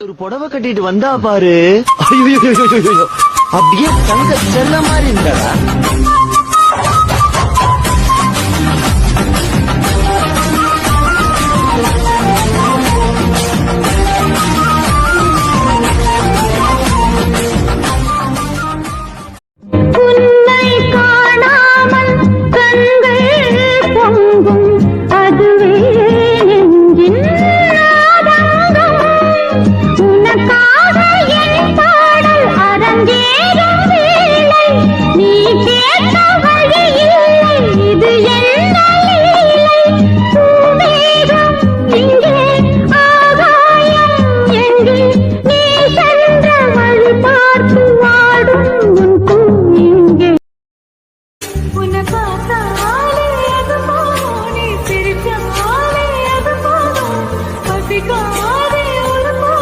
ஒரு புடவை கட்டிட்டு வந்தா பாரு, ஐயோ அப்படியே தங்க செல்ல மாதிரி இருந்தாடா. நீ